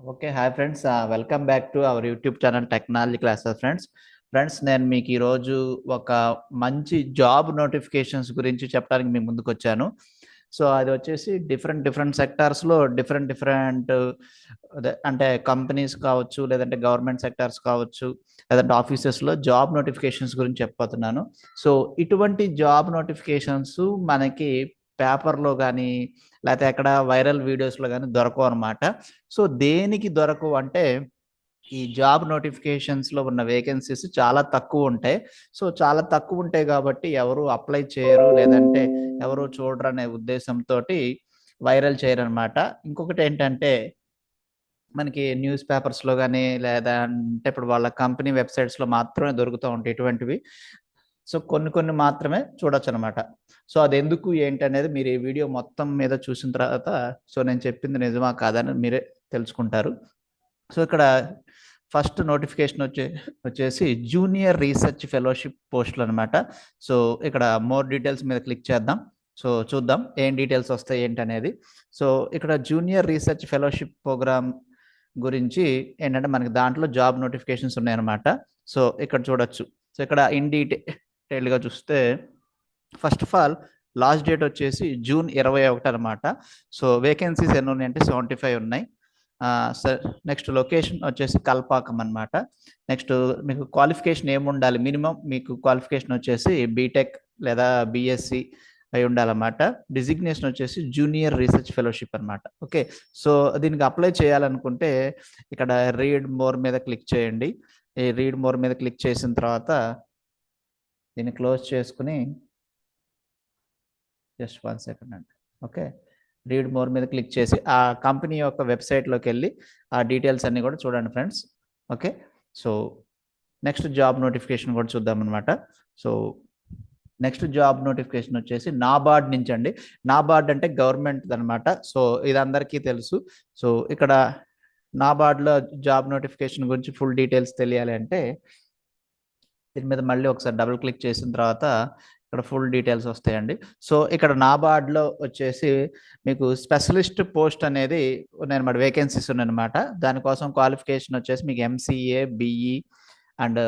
Okay. Hi friends. Welcome back to our YouTube channel technology classes friends. నేను మీకు ఈరోజు ఒక మంచి జాబ్ నోటిఫికేషన్స్ గురించి చెప్పడానికి మీ ముందుకొచ్చాను. సో, అది వచ్చేసి డిఫరెంట్ డిఫరెంట్ సెక్టార్స్‌లో డిఫరెంట్ డిఫరెంట్ అదే అంటే కంపెనీస్ కావచ్చు, లేదంటే గవర్నమెంట్ సెక్టార్స్ కావచ్చు, లేదంటే ఆఫీసెస్‌లో జాబ్ నోటిఫికేషన్స్ గురించి చెప్పబోతున్నాను. సో, ఇటువంటి జాబ్ నోటిఫికేషన్స్ మనకి పేపర్‌లో గానీ, లేతే ఎక్కడ వైరల్ వీడియోస్‌లో గానీ దొరకవనమాట. సో, దేనికి దొరకవు అంటే, ఈ జాబ్ నోటిఫికేషన్స్‌లో ఉన్న వేకెన్సీస్ చాలా తక్కువుంటాయి. సో, చాలా తక్కువుంటాయి గాబట్టి ఎవరు అప్లై చేయరు, లేదంటే ఎవరు చూడరనే ఉద్దేశంతోటి వైరల్ చేయరనమాట. ఇంకొకటేంటంటే, మనకి న్యూస్ పేపర్స్‌లో గానీ, లేదా అంటే ఇప్పుడు వాళ్ళ కంపెనీ వెబ్‌సైట్స్‌లో మాత్రమే దొరుకుతా ఉంటాయి ఇటువంటివి. సో, కొన్ని కొన్ని మాత్రమే చూడొచ్చనమాట. సో, అదెందుకు ఏంటనేది మీరు ఈ వీడియో మొత్తం మీద చూసిన తర్వాత నేను చెప్పింది నిజమా కాదా అని మీరే తెలుసుకుంటారు. సో, ఇక్కడ ఫస్ట్ నోటిఫికేషన్ వచ్చేసి జూనియర్ రీసెర్చ్ ఫెలోషిప్ పోస్టులనమాట. సో, ఇక్కడ మోర్ డీటెయిల్స్ మీద క్లిక్ చేద్దాం. సో, చూద్దాం ఏం డీటెయిల్స్ వస్తాయి ఏంటనేది. సో, ఇక్కడ జూనియర్ రీసెర్చ్ ఫెలోషిప్ ప్రోగ్రామ్ గురించి ఏంటంటే మనకి దాంట్లో జాబ్ నోటిఫికేషన్స్ ఉన్నాయన్నమాట. సో, ఇక్కడ చూడొచ్చు. సో, ఇక్కడ ఇన్ డీటెయిల్డ్‌గా చూస్తే first of all last date వచ్చేసి జూన్ 21 అనమాట. సో, వేకెన్సీస్ ఎన్నున్నాయంటే 75 ఉన్నాయి. నెక్స్ట్ లొకేషన్ వచ్చేసి కల్పాకం అనమాట. నెక్స్ట్ మీకు క్వాలిఫికేషన్ ఏముండాలి? మినిమమ్ మీకు క్వాలిఫికేషన్ వచ్చేసి బీటెక్ లేదా బీఎస్సీ అయి ఉండాలన్నమాట. డిజిగ్నేషన్ వచ్చేసి జూనియర్ రీసెర్చ్ ఫెలోషిప్ అనమాట. ఓకే. సో, దీనికి అప్లై చేయాలనుకుంటే ఇక్కడ రీడ్ మోర్ మీద క్లిక్ చేయండి. ఈ రీడ్ మోర్ మీద క్లిక్ చేసిన తర్వాత దీన్ని క్లోజ్ చేసుకొని జస్ట్ 1 సెకండ్ అండి. ఓకే. రీడ్ మోర్ మీద క్లిక్ చేసి ఆ కంపెనీ యొక్క వెబ్‌సైట్‌లోకెళ్ళి ఆ డీటెయిల్స్ అన్నీ కూడా చూడండి friends. Okay. So, next job notification కూడా చూద్దామనమాట. సో, నెక్స్ట్ జాబ్ నోటిఫికేషన్ వచ్చేసి నాబార్డ్ నుంచండి. నాబార్డ్ అంటే గవర్నమెంట్‌దనమాట. సో, ఇది అందరికీ తెలుసు. సో, ఇక్కడ నాబార్డ్‌లో జాబ్ నోటిఫికేషన్ గురించి ఫుల్ డీటెయిల్స్ తెలియాలి అంటే దీని మీద మళ్ళీ ఒకసారి డబుల్ క్లిక్ చేసిన తర్వాత ఇక్కడ ఫుల్ డీటెయిల్స్ వస్తాయండి. సో, ఇక్కడ నాబార్డ్‌లో వచ్చేసి మీకు స్పెషలిస్ట్ పోస్ట్ అనేది ఉన్నాయన్నమాట. వేకెన్సీస్ ఉన్నాయన్నమాట. దానికోసం క్వాలిఫికేషన్ వచ్చేసి మీకు ఎంసీఏ, బీఈ అండ్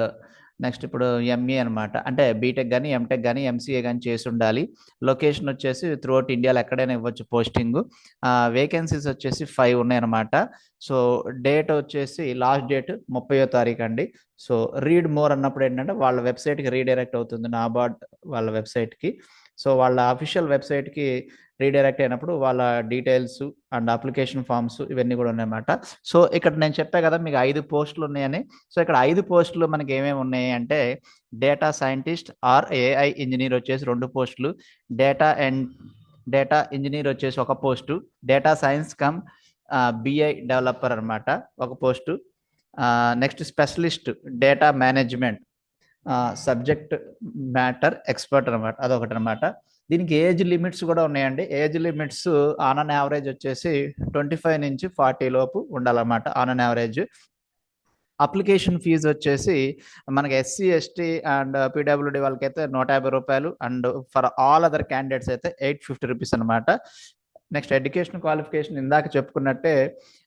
నెక్స్ట్ ఇప్పుడు ఎంఈ అనమాట. అంటే బీటెక్ గాని, ఎంటెక్ గాని, ఎంసీఏ గాని చేసుండాలి. లొకేషన్ వచ్చేసి త్రూఅవుట్ ఇండియాలో ఎక్కడైనా ఇవ్వచ్చు పోస్టింగు. వేకెన్సీస్ వచ్చేసి 5 ఉన్నాయన్నమాట. సో, డేట్ వచ్చేసి లాస్ట్ డేట్ 30వ తారీఖండి. సో, రీడ్ మోర్ అన్నప్పుడు ఏంటంటే వాళ్ళ వెబ్‌సైట్‌కి రీడైరెక్ట్ అవుతుంది నాబార్డ్ వాళ్ళ వెబ్‌సైట్‌కి. సో, వాళ్ళ అఫీషియల్ వెబ్‌సైట్‌కి రీడైరెక్ట్ అయినప్పుడు వాళ్ళ డీటెయిల్స్ అండ్ అప్లికేషన్ ఫార్మ్స్ ఇవన్నీ కూడా ఉన్నాయన్నమాట. సో, ఇక్కడ నేను చెప్పా కదా మీకు 5 పోస్టులు ఉన్నాయని. సో, ఇక్కడ 5 పోస్టులు మనకి ఏమేమి ఉన్నాయి అంటే data scientist or AI engineer వచ్చేసి 2 పోస్టులు, డేటా అండ్ డేటా ఇంజినీర్ వచ్చేసి ఒక post, data science cum BI developer అనమాట ఒక post. Next specialist data management subject matter expert అనమాట అదొకటనమాట. దీనికి ఏజ్ లిమిట్స్ కూడా ఉన్నాయండి. Age limits on an average వచ్చేసి 25 నుంచి 40 లోపు ఉండాలన్నమాట on an average. Application fees వచ్చేసి మనకి ఎస్సీ, ఎస్టీ అండ్ పీడబ్ల్యూడీ వాళ్ళకైతే రూ. 150 and for all other candidates అయితే రూ. 850 అనమాట. నెక్స్ట్ ఎడ్యుకేషన్ క్వాలిఫికేషన్ ఇందాక చెప్పుకున్నట్టే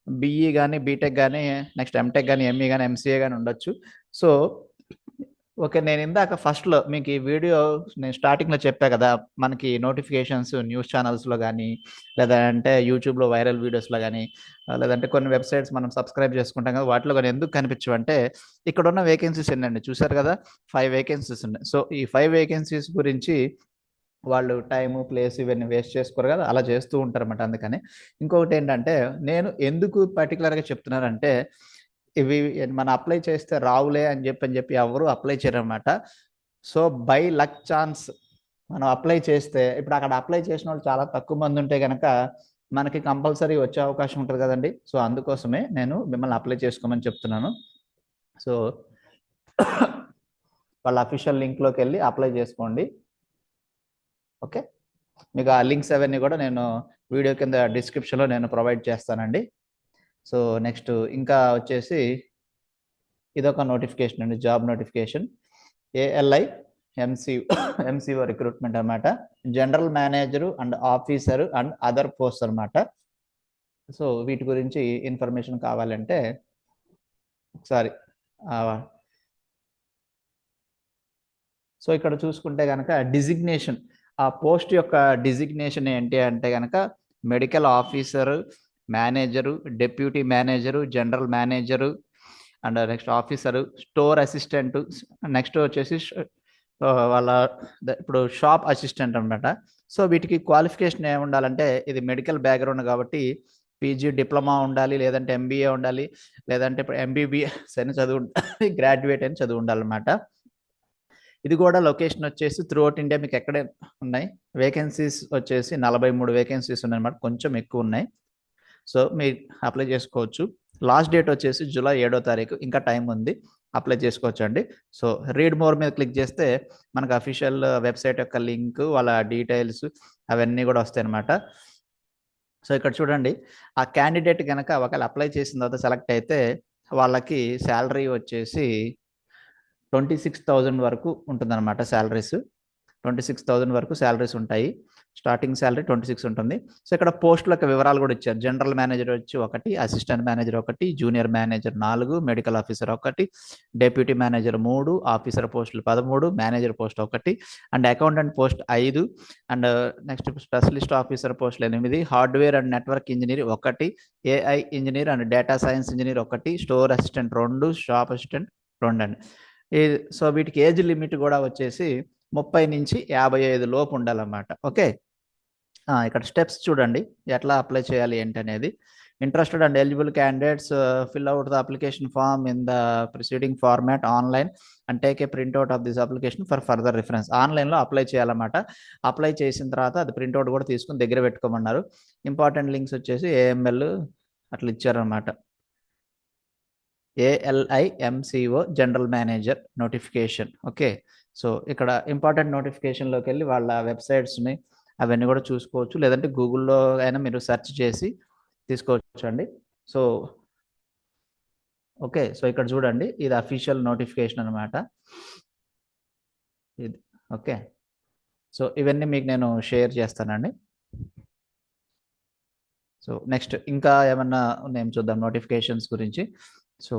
బీఈ గాని, బీటెక్ గాని, నెక్స్ట్ ఎంటెక్ గాని, ఎంఈ గాని, ఎంసీఏ గాని ఉండొచ్చు. So, okay. నేను ఇందాక ఫస్ట్‌లో మీకు ఈ వీడియో నేను స్టార్టింగ్‌లో చెప్పా కదా! మనకి నోటిఫికేషన్స్ న్యూస్ ఛానల్స్‌లో గాని, లేదంటే యూట్యూబ్‌లో వైరల్ వీడియోస్‌లో గాని, లేదంటే కొన్ని వెబ్‌సైట్స్ మనం సబ్స్క్రైబ్ చేసుకుంటాం కదా! వాటిలో గాని ఎందుకు కనిపించవంటే, ఇక్కడున్న వేకెన్సీస్ ఎన్నండి చూసారు కదా! 5 వేకెన్సీస్ ఉన్నాయి. సో, ఈ 5 వేకెన్సీస్ గురించి వాళ్ళు టైము, ప్లేస్ ఇవన్నీ వేస్ట్ చేసుకోరు కదా! అలా చేస్తూ ఉంటారన్నమాట అందుకని. ఇంకొకటేంటంటే, నేను ఎందుకు పర్టిక్యులర్‌గా చెప్తున్నానంటే, ఇవి మనం అప్లై చేస్తే రావులే అని చెప్పి ఎవరు అప్లై చేయరనమాట. సో, బై లక్ ఛాన్స్ మనం అప్లై చేస్తే ఇప్పుడు అక్కడ అప్లై చేసినోళ్ళు చాలా తక్కువ మంది ఉంటే గనక మనకి కంపల్సరీ వచ్చే అవకాశం ఉంటది కదండీ! సో, అందుకోసమే నేను మిమ్మల్ని అప్లై చేసుకోమని చెప్తున్నాను. సో, వాళ్ళ అఫీషియల్ లింక్‌లోకెళ్ళి అప్లై చేసుకోండి. ఓకే. మీకు ఆ లింక్స్ అవన్నీ కూడా నేను వీడియో కింద డిస్క్రిప్షన్‌లో నేను ప్రొవైడ్ చేస్తానండి. సో, నెక్స్ట్ ఇంకా వచ్చేసి ఇదొక నోటిఫికేషన్ అండి. Job notification. ALI MC MCO recruitment అనమాట. General manager and officer and other posts అనమాట. సో వీటి గురించి ఇన్ఫర్మేషన్ కావాలంటే ఒకసారి సో ఇక్కడ చూసుకుంటే కనుక డిజిగ్నేషన్, ఆ పోస్ట్ యొక్క డిజిగ్నేషన్ ఏంటి అంటే కనుక medical officer, manager, deputy manager, general manager and next officer, store assistant, next వచ్చేసి వాళ్ళ ఇప్పుడు షాప్ అసిస్టెంట్ అనమాట. సో వీటికి క్వాలిఫికేషన్ ఏమి ఉండాలంటే ఇది మెడికల్ బ్యాక్గ్రౌండ్ కాబట్టి పీజీ డిప్లొమా ఉండాలి, లేదంటే ఎంబీఏ ఉండాలి, లేదంటే ఇప్పుడు ఎంబీబీఎస్ అని చదువు గ్రాడ్యుయేట్ అని చదువు ఉండాలన్నమాట. ఇది కూడా లొకేషన్ వచ్చేసి త్రూ అవుట్ ఇండియా మీకు ఎక్కడే ఉన్నాయి. వేకెన్సీస్ వచ్చేసి 43 వేకెన్సీస్ ఉన్నాయన్నమాట, కొంచెం ఎక్కువ ఉన్నాయి. సో మీరు అప్లై చేసుకోవచ్చు. లాస్ట్ డేట్ వచ్చేసి జూలై 7వ తారీఖు, ఇంకా టైం ఉంది, అప్లై చేసుకోవచ్చు అండి. సో రీడ్ మోర్ మీద క్లిక్ చేస్తే మనకు అఫీషియల్ వెబ్సైట్ యొక్క లింక్, వాళ్ళ డీటెయిల్స్ అవన్నీ కూడా వస్తాయి అన్నమాట. సో ఇక్కడ చూడండి, ఆ క్యాండిడేట్ కనుక ఒకవేళ అప్లై చేసిన తర్వాత సెలెక్ట్ అయితే వాళ్ళకి శాలరీ వచ్చేసి 26,000 వరకు ఉంటుందన్నమాట. శాలరీస్ 26,000 వరకు శాలరీస్ ఉంటాయి. స్టార్టింగ్ శాలరీ 26 ఉంటుంది. సో ఇక్కడ పోస్టుల యొక్క వివరాలు కూడా ఇచ్చారు. జనరల్ మేనేజర్ వచ్చి 1, assistant manager 1, junior manager 4, medical officer 1, deputy manager 3, officer పోస్టులు 13, manager post 1 and accountant post 5 and next specialist officer పోస్టులు 8, hardware and network engineer 1, AI engineer and data science engineer 1, store assistant 2, shop assistant 2 అండి. So వీటికి age limit కూడా వచ్చేసి 30 నుంచి 55 లోపు ఉండాలన్నమాట. Okay, ఇక్కడ స్టెప్స్ చూడండి ఎట్లా అప్లై చేయాలి ఏంటనేది. Interested and eligible candidates fill out the application form in the preceding format online and take a printout of this application for further reference. ఆన్లైన్లో అప్లై చేయాలన్నమాట. అప్లై చేసిన తర్వాత అది ప్రింట్అవుట్ కూడా తీసుకుని దగ్గర పెట్టుకోమన్నారు. ఇంపార్టెంట్ లింక్స్ వచ్చేసి ఏఎంఎల్ అట్లా ఇచ్చారనమాట. ALIMCO general manager notification. Okay, so ఇక్కడ ఇంపార్టెంట్ నోటిఫికేషన్లోకి వెళ్ళి వాళ్ళ వెబ్సైట్స్ని అవన్నీ కూడా చూసుకోవచ్చు, లేదంటే గూగుల్లో అయినా మీరు సెర్చ్ చేసి తీసుకోవచ్చు అండి. సో ఓకే, సో ఇక్కడ చూడండి, ఇది అఫీషియల్ నోటిఫికేషన్ అనమాట ఇది. ఓకే, సో ఇవన్నీ మీకు నేను షేర్ చేస్తానండి. సో నెక్స్ట్ ఇంకా ఏమన్నా నేను చూద్దాం నోటిఫికేషన్స్ గురించి. సో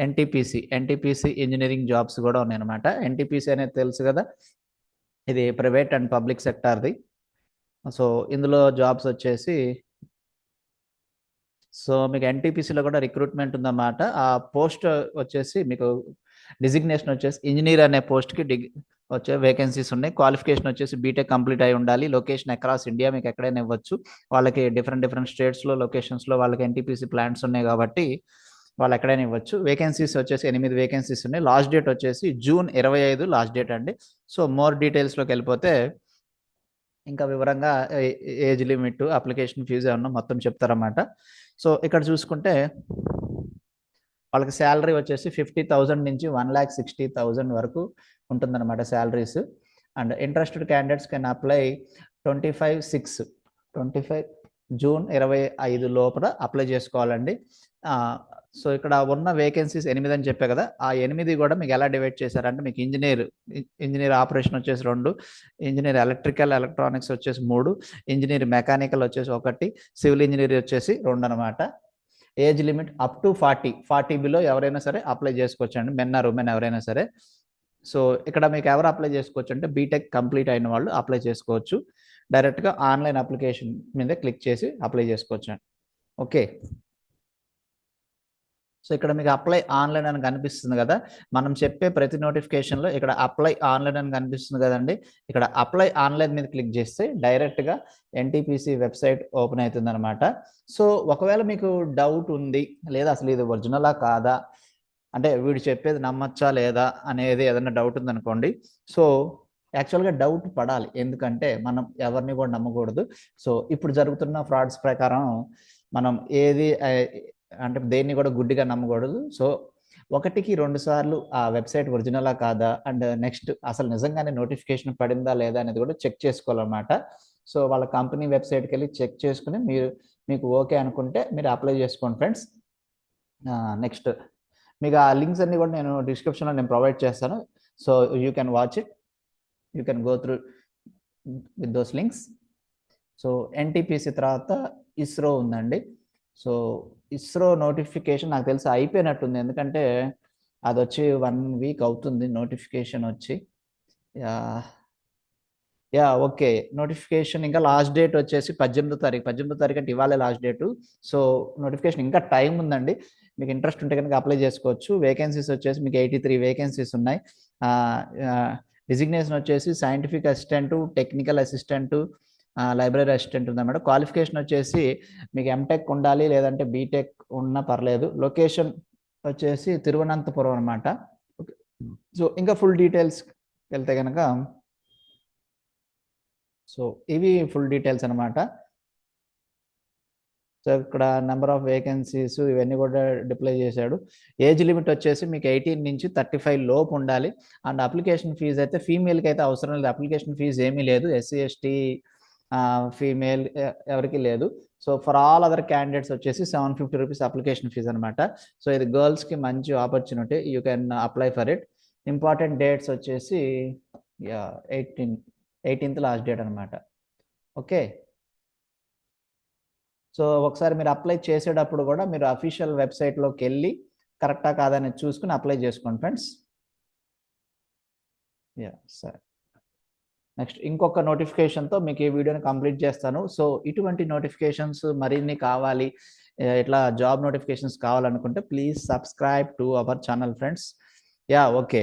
ఎన్టీపీసీ ఇంజనీరింగ్ జాబ్స్ కూడా ఉన్నాయన్నమాట. ఎన్టీపీసీ అనేది తెలుసు కదా, ఇది ప్రైవేట్ అండ్ పబ్లిక్ సెక్టార్ది. సో ఇందులో జాబ్స్ వచ్చేసి సో మీకు ఎన్టీపీసీలో కూడా రిక్రూట్మెంట్ ఉందన్నమాట. ఆ పోస్ట్ వచ్చేసి మీకు డిజిగ్నేషన్ వచ్చేసి ఇంజనీర్ అనే పోస్ట్కి వచ్చే వేకెన్సీస్ ఉన్నాయి. క్వాలిఫికేషన్ వచ్చేసి బీటెక్ కంప్లీట్ అయి ఉండాలి. లొకేషన్ అక్రాస్ ఇండియా, మీకు ఎక్కడైనా ఇవ్వచ్చు. వాళ్ళకి డిఫరెంట్ స్టేట్స్లో లొకేషన్స్లో వాళ్ళకి ఎన్టీపీసీ ప్లాంట్స్ ఉన్నాయి కాబట్టి వాళ్ళు ఎక్కడైనా ఇవ్వచ్చు. వేకెన్సీస్ వచ్చేసి 8 వేకెన్సీస్ ఉన్నాయి. లాస్ట్ డేట్ వచ్చేసి జూన్ 25 లాస్ట్ డేట్ అండి. సో మోర్ డీటెయిల్స్లోకి వెళ్ళిపోతే ఇంకా వివరంగా ఏజ్ లిమిట్, అప్లికేషన్ ఫీజు ఏమన్నా మొత్తం చెప్తారన్నమాట. సో ఇక్కడ చూసుకుంటే వాళ్ళకి శాలరీ వచ్చేసి 50,000 నుంచి 1,60,000 వరకు ఉంటుందన్నమాట salaries. And interested candidates can apply 25 June 25 లోపల అప్లై చేసుకోవాలండి. సో ఇక్కడ ఉన్న వేకెన్సీస్ 8 అని చెప్పే కదా, ఆ 8 కూడా మీకు ఎలా డివైడ్ చేశారంటే మీకు ఇంజనీర్ ఆపరేషన్ వచ్చేసి 2, ఇంజనీర్ ఎలక్ట్రానిక్స్ వచ్చేసి 3, ఇంజనీర్ మెకానికల్ వచ్చేసి 1, సివిల్ ఇంజనీర్ వచ్చేసి 2 అనమాట. Age limit up to 40 below ఎవరైనా సరే అప్లై చేసుకోవచ్చు అండి, మెన్ ఆర్ ఉమెన్ ఎవరైనా సరే. సో ఇక్కడ మీకు ఎవరు అప్లై చేసుకోవచ్చు అంటే బీటెక్ కంప్లీట్ అయిన వాళ్ళు అప్లై చేసుకోవచ్చు. డైరెక్ట్గా ఆన్లైన్ అప్లికేషన్ మీద క్లిక్ చేసి అప్లై చేసుకోవచ్చు అండి. ఓకే, సో ఇక్కడ మీకు అప్లై ఆన్లైన్ అని కనిపిస్తుంది కదా, మనం చెప్పే ప్రతి నోటిఫికేషన్లో ఇక్కడ అప్లై ఆన్లైన్ అని కనిపిస్తుంది కదండి. ఇక్కడ అప్లై ఆన్లైన్ మీద క్లిక్ చేస్తే డైరెక్ట్గా ఎన్టీపీసీ వెబ్సైట్ ఓపెన్ అవుతుంది అనమాట. సో ఒకవేళ మీకు డౌట్ ఉంది, లేదా అసలు ఇది ఒరిజినలా కాదా, అంటే వీడు చెప్పేది నమ్మచ్చా లేదా అనేది ఏదైనా డౌట్ ఉందనుకోండి, సో యాక్చువల్గా డౌట్ పడాలి, ఎందుకంటే మనం ఎవరిని కూడా నమ్మకూడదు. సో ఇప్పుడు జరుగుతున్న ఫ్రాడ్స్ ప్రకారం మనం ఏది అంటే దేన్ని కూడా గుడ్డిగా నమ్మకూడదు. సో 1కి 2 సార్లు ఆ వెబ్సైట్ ఒరిజినలా కాదా, అండ్ నెక్స్ట్ అసలు నిజంగానే నోటిఫికేషన్ పడిందా లేదా అనేది కూడా చెక్ చేసుకోవాలన్నమాట. సో వాళ్ళ కంపెనీ వెబ్సైట్కి వెళ్ళి చెక్ చేసుకుని మీకు ఓకే అనుకుంటే మీరు అప్లై చేసుకోండి ఫ్రెండ్స్. నెక్స్ట్ మీకు ఆ లింక్స్ అన్ని కూడా నేను డిస్క్రిప్షన్లో నేను ప్రొవైడ్ చేస్తాను. So you can watch it, you can go through with those links. So NTPC తర్వాత ఇస్రో ఉందండి. సో ఇస్రో నోటిఫికేషన్ నాకు తెలిసి అయిపోయినట్టుంది, ఎందుకంటే అది వచ్చి 1 వీక్ అవుతుంది నోటిఫికేషన్ వచ్చి. యా ఓకే, నోటిఫికేషన్ ఇంకా లాస్ట్ డేట్ వచ్చేసి 18వ తారీఖు అంటే ఇవాళ లాస్ట్ డేటు. సో నోటిఫికేషన్ ఇంకా టైం ఉందండి, మీకు ఇంట్రెస్ట్ ఉంటే కనుక అప్లై చేసుకోవచ్చు. వేకెన్సీస్ వచ్చేసి మీకు 83 వేకెన్సీస్ ఉన్నాయి. డిజిగ్నేషన్ వచ్చేసి scientific assistant, technical assistant, library assistant ఉందన్నమాట. క్వాలిఫికేషన్ వచ్చేసి మీకు ఎంటెక్ ఉండాలి, లేదంటే బీటెక్ ఉన్నా పర్లేదు. లొకేషన్ వచ్చేసి తిరువనంతపురం అనమాట. సో ఇంకా ఫుల్ డీటెయిల్స్ వెళ్తే కనుక, సో ఇవి ఫుల్ డీటెయిల్స్ అనమాట. సో ఇక్కడ నెంబర్ ఆఫ్ వేకెన్సీస్ ఇవన్నీ కూడా డిప్లై చేశాడు. ఏజ్ లిమిట్ వచ్చేసి మీకు 18 నుంచి 35 లోపు ఉండాలి. అండ్ అప్లికేషన్ ఫీజు అయితే ఫీమేల్కి అయితే అవసరం లేదు, అప్లికేషన్ ఫీజు ఏమీ లేదు. ఎస్సీ ఎస్టీ ఫీమేల్ ఎవరికి లేదు. So for all other candidates వచ్చేసి 750 రూపీస్ అప్లికేషన్ ఫీజు అనమాట. సో ఇది గర్ల్స్కి మంచి opportunity, you can apply for it. Important dates వచ్చేసి 18th లాస్ట్ డేట్ అనమాట. ఓకే, సో ఒకసారి మీరు అప్లై చేసేటప్పుడు కూడా మీరు అఫీషియల్ వెబ్సైట్లోకి వెళ్ళి కరెక్టా కాదని చూసుకుని అప్లై చేసుకోండి ఫ్రెండ్స్. సరే, నెక్స్ట్ ఇంకొక నోటిఫికేషన్తో మీకు ఈ వీడియోని కంప్లీట్ చేస్తాను. సో ఇటువంటి నోటిఫికేషన్స్ మరిన్ని కావాలి, ఇట్లా జాబ్ నోటిఫికేషన్స్ కావాలనుకుంటే please subscribe to our channel friends. Okay,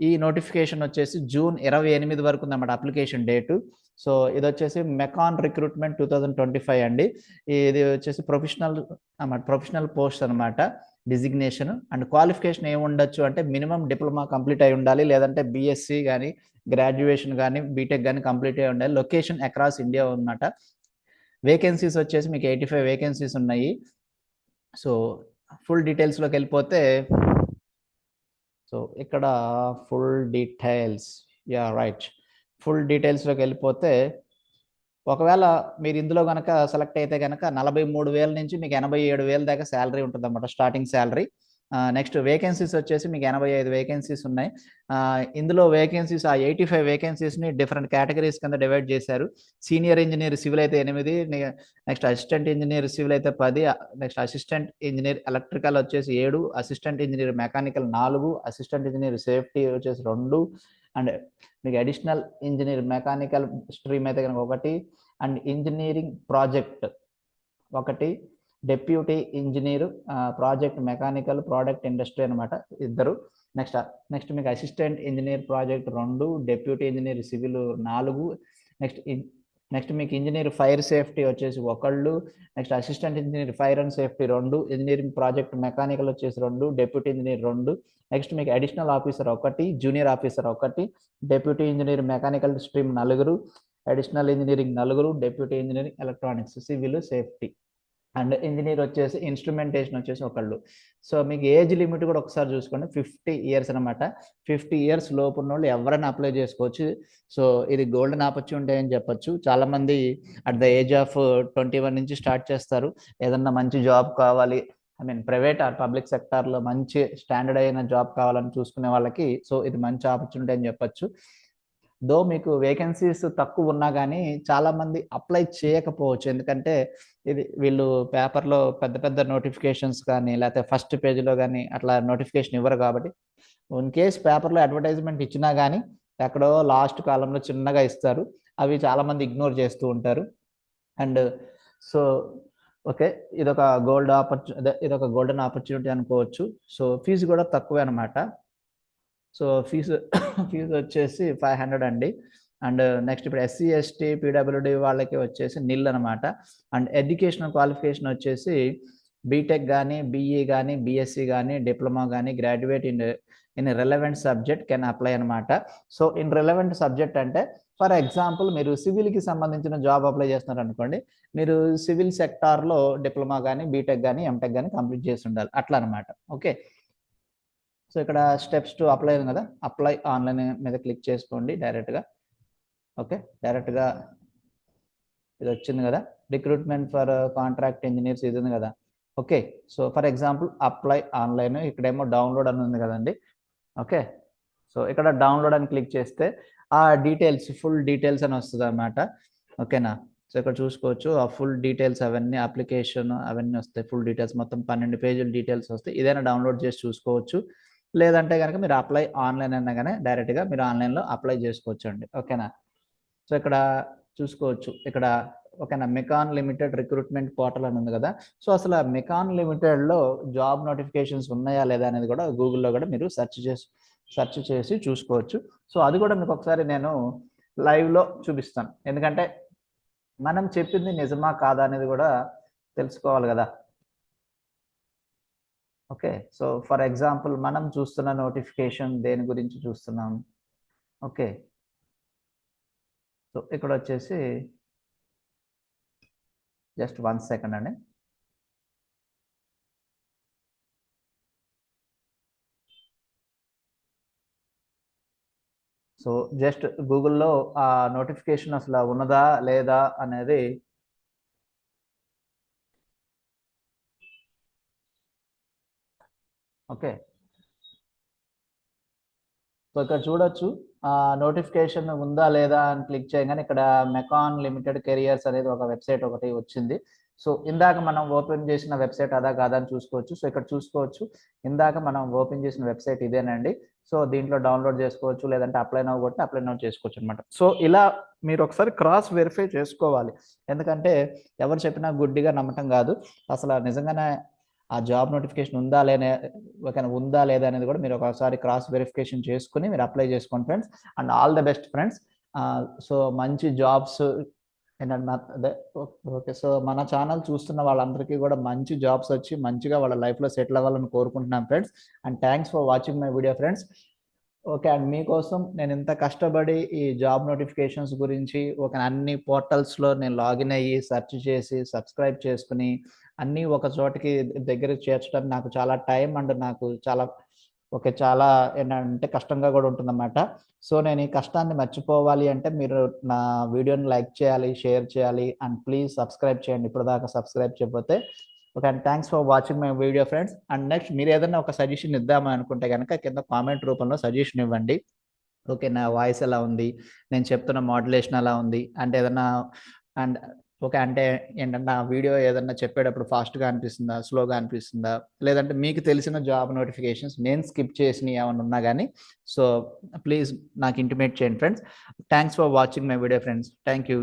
ఈ నోటిఫికేషన్ వచ్చేసి జూన్ 28 వరకు ఉందన్నమాట అప్లికేషన్ డేటు. సో ఇది వచ్చేసి మెకాన్ రిక్రూట్మెంట్ 2025 అండి. ఇది వచ్చేసి ప్రొఫెషనల్ పోస్ట్ అనమాట, డిజిగ్నేషన్. అండ్ క్వాలిఫికేషన్ ఏమి ఉండొచ్చు అంటే మినిమం డిప్లొమా కంప్లీట్ అయి ఉండాలి, లేదంటే బీఎస్సీ కానీ గ్రాడ్యుయేషన్ కానీ బీటెక్ కానీ కంప్లీట్ అయి ఉండాలి. లొకేషన్ అక్రాస్ ఇండియా అనమాట. వేకెన్సీస్ వచ్చేసి మీకు 85 వేకెన్సీస్ ఉన్నాయి. సో ఫుల్ డీటెయిల్స్లోకి వెళ్ళిపోతే, సో ఇక్కడ ఫుల్ డీటెయిల్స్, రైట్, ఫుల్ డీటెయిల్స్లోకి వెళ్ళిపోతే, ఒకవేళ మీరు ఇందులో కనుక సెలెక్ట్ అయితే కనుక 43,000 నుంచి మీకు 87,000 దాకా శాలరీ ఉంటుంది అన్నమాట, స్టార్టింగ్ శాలరీ. నెక్స్ట్ వేకెన్సీస్ వచ్చేసి మీకు 85 వేకెన్సీస్ ఉన్నాయి. ఇందులో వేకెన్సీస్ 85 వేకెన్సీస్ని డిఫరెంట్ కేటగిరీస్ కింద డివైడ్ చేశారు. సీనియర్ ఇంజనీర్ సివిల్ అయితే 8, నెక్స్ట్ అసిస్టెంట్ ఇంజనీర్ సివిల్ అయితే 10, నెక్స్ట్ అసిస్టెంట్ ఇంజనీర్ ఎలక్ట్రికల్ వచ్చేసి 7, assistant engineer mechanical 4, assistant engineer safety వచ్చేసి 2, అండ్ మీకు అడిషనల్ ఇంజనీర్ మెకానికల్ స్ట్రీమ్ అయితే కనుక 1, and engineering project 1, deputy engineer project mechanical product industry అనమాట 2. Next మీకు assistant engineer project 2, deputy engineer civil 4, next మీకు engineer fire safety వచ్చేసి 1, next assistant engineer fire and safety 2, engineering project mechanical వచ్చేసి 2, deputy engineer 2, next మీకు additional officer 1, junior officer 1, deputy engineer mechanical stream 4, additional engineering 4, deputy engineering electronics civil safety, and engineer వచ్చేసి instrumentation వచ్చేసి 1. So మీకు age limit కూడా ఒకసారి చూసుకోండి, 50 years అనమాట. 50 years లోపు ఉన్న వాళ్ళు ఎవరైనా అప్లై చేసుకోవచ్చు. సో ఇది గోల్డెన్ ఆపర్చునిటీ అని చెప్పొచ్చు. చాలామంది అట్ ద ఏజ్ ఆఫ్ 21 నుంచి స్టార్ట్ చేస్తారు, ఏదన్నా మంచి జాబ్ కావాలి, ప్రైవేట్ ఆర్ పబ్లిక్ సెక్టార్లో మంచి స్టాండర్డ్ అయిన జాబ్ కావాలని చూసుకునే వాళ్ళకి సో ఇది మంచి ఆపర్చునిటీ అని చెప్పొచ్చు. దో మీకు వేకెన్సీస్ తక్కువ ఉన్నా కానీ చాలామంది అప్లై చేయకపోవచ్చు, ఎందుకంటే ఇది వీళ్ళు పేపర్లో పెద్ద పెద్ద నోటిఫికేషన్స్ కానీ లేకపోతే ఫస్ట్ పేజీలో కానీ అట్లా నోటిఫికేషన్ ఇవ్వరు. కాబట్టి ఇన్ కేస్ పేపర్లో అడ్వర్టైజ్మెంట్ ఇచ్చినా కానీ ఎక్కడో లాస్ట్ కాలంలో చిన్నగా ఇస్తారు, అవి చాలామంది ఇగ్నోర్ చేస్తూ ఉంటారు. అండ్ సో ఓకే, ఇదొక గోల్డెన్ ఆపర్చునిటీ అనుకోవచ్చు. సో ఫీజు కూడా తక్కువే అనమాట. సో ఫీజు వచ్చేసి 500 అండి. అండ్ నెక్స్ట్ ఇప్పుడు ఎస్సీ ఎస్టీ పీడబ్ల్యూడి వాళ్ళకి వచ్చేసి నిల్ అనమాట. అండ్ ఎడ్యుకేషనల్ క్వాలిఫికేషన్ వచ్చేసి బీటెక్ కానీ బీఈ కానీ బీఎస్సీ కానీ డిప్లొమా కానీ graduate in relevant subject can apply అనమాట. సో ఇన్ రిలవెంట్ సబ్జెక్ట్ అంటే ఫర్ ఎగ్జాంపుల్ మీరు సివిల్కి సంబంధించిన జాబ్ అప్లై చేస్తున్నారు అనుకోండి, మీరు సివిల్ సెక్టార్లో డిప్లొమా కానీ బీటెక్ కానీ ఎంటెక్ కానీ కంప్లీట్ చేసి ఉండాలి, అట్లా అనమాట. ఓకే, సో ఇక్కడ స్టెప్స్ టు అప్లై కదా, అప్లై ఆన్లైన్ మీద క్లిక్ చేసుకోండి డైరెక్ట్గా. ఓకే, డైరెక్ట్గా ఇది వచ్చింది కదా, రిక్రూట్మెంట్ ఫర్ కాంట్రాక్ట్ ఇంజనీర్స్ ఇది ఉంది కదా. Okay, so for example apply online, ఇక్కడేమో డౌన్లోడ్ అని ఉంది కదండి. ఓకే, సో ఇక్కడ డౌన్లోడ్ అని క్లిక్ చేస్తే ఆ డీటెయిల్స్ ఫుల్ డీటెయిల్స్ అని వస్తుంది అన్నమాట. ఓకేనా, సో ఇక్కడ చూసుకోవచ్చు ఆ ఫుల్ డీటెయిల్స్ అవన్నీ అప్లికేషన్ అవన్నీ వస్తాయి. ఫుల్ డీటెయిల్స్ మొత్తం 12 పేజీల డీటెయిల్స్ వస్తాయి. ఇదైనా డౌన్లోడ్ చేసి చూసుకోవచ్చు. లేదంటే కనుక మీరు అప్లై ఆన్లైన్ అయినా కానీ డైరెక్ట్గా మీరు ఆన్లైన్లో అప్లై చేసుకోవచ్చు అండి. ఓకేనా. సో ఇక్కడ చూసుకోవచ్చు ఇక్కడ ఓకేనా మెకాన్ లిమిటెడ్ రిక్రూట్మెంట్ పోర్టల్ అని ఉంది కదా. సో అసలు మెకాన్ లిమిటెడ్లో జాబ్ నోటిఫికేషన్స్ ఉన్నాయా లేదా అనేది కూడా గూగుల్లో కూడా మీరు సెర్చ్ చేసి చూసుకోవచ్చు. సో అది కూడా మీకు ఒకసారి నేను లైవ్లో చూపిస్తాను. ఎందుకంటే మనం చెప్పింది నిజమా కాదా అనేది కూడా తెలుసుకోవాలి కదా. ఓకే. సో ఫర్ ఎగ్జాంపుల్ మనం చూస్తున్న నోటిఫికేషన్ దేని గురించి చూస్తున్నాం. ఓకే. సో ఇక్కడ వచ్చేసి జస్ట్ 1 సెకండ్ అండి. సో జస్ట్ గూగుల్లో ఆ నోటిఫికేషన్ అసలు ఉన్నదా లేదా అనేది ఓకే. సో ఇక్కడ చూడొచ్చు నోటిఫికేషన్ ఉందా లేదా అని క్లిక్ చేయగానే ఇక్కడ మెకాన్ లిమిటెడ్ కెరియర్స్ అనేది ఒక వెబ్సైట్ ఒకటి వచ్చింది. సో ఇందాక మనం ఓపెన్ చేసిన వెబ్సైట్ అదా కాదా అని చూసుకోవచ్చు. సో ఇక్కడ చూసుకోవచ్చు ఇందాక మనం ఓపెన్ చేసిన వెబ్సైట్ ఇదేనండి. సో దీంట్లో డౌన్లోడ్ చేసుకోవచ్చు, లేదంటే అప్లై నౌ కొట్టి అప్లై నౌ చేసుకోవచ్చు అనమాట. సో ఇలా మీరు ఒకసారి క్రాస్ వెరిఫై చేసుకోవాలి. ఎందుకంటే ఎవరు చెప్పినా గుడ్డిగా నమ్మటం కాదు. అసలు నిజంగానే ఆ జాబ్ నోటిఫికేషన్ ఉందా లేదా అనేది కూడా మీరు ఒకసారి క్రాస్ వెరిఫికేషన్ చేసుకుని మీరు అప్లై చేసుకోండి friends. And all the best friends. So మంచి జాబ్స్ ఏంటంటే అదే ఓకే. సో మన ఛానల్ చూస్తున్న వాళ్ళందరికీ కూడా మంచి జాబ్స్ వచ్చి మంచిగా వాళ్ళ లైఫ్లో సెటిల్ అవ్వాలని కోరుకుంటున్నాను friends. And thanks for watching my video friends. Okay. And మీకోసం నేను ఇంత కష్టపడి ఈ జాబ్ నోటిఫికేషన్స్ గురించి అన్ని పోర్టల్స్లో నేను లాగిన్ అయ్యి సెర్చ్ చేసి సబ్స్క్రైబ్ చేసుకుని అన్నీ ఒక చోటికి దగ్గరికి చేర్చడానికి నాకు చాలా టైం అండ్ నాకు చాలా ఏంటంటే కష్టంగా కూడా ఉంటుందన్నమాట. సో నేను ఈ కష్టాన్ని మర్చిపోవాలి అంటే మీరు నా వీడియోని లైక్ చేయాలి, షేర్ చేయాలి అండ్ ప్లీజ్ సబ్స్క్రైబ్ చేయండి ఇప్పుడు దాకా సబ్స్క్రైబ్ చేయకపోతే. Okay. And thanks for watching my video friends. And next మీరు ఏదైనా ఒక సజెషన్ ఇద్దామని అనుకుంటే కనుక కింద కామెంట్ రూపంలో సజెషన్ ఇవ్వండి. ఓకే. నా వాయిస్ ఎలా ఉంది, నేను చెప్తున్న మాడ్యులేషన్ ఎలా ఉంది అంటే ఏదన్నా అండ్ ఓకే. అంటే ఏంటంటే ఆ వీడియో ఏదన్నా చెప్పేటప్పుడు ఫాస్ట్గా అనిపిస్తుందా, స్లోగా అనిపిస్తుందా, లేదంటే మీకు తెలిసిన జాబ్ నోటిఫికేషన్స్ నేను స్కిప్ చేసినవి ఏమైనా ఉన్నా కానీ సో ప్లీజ్ నాకు ఇంటిమేట్ చేయండి friends. Thanks for watching my video friends. Thank you.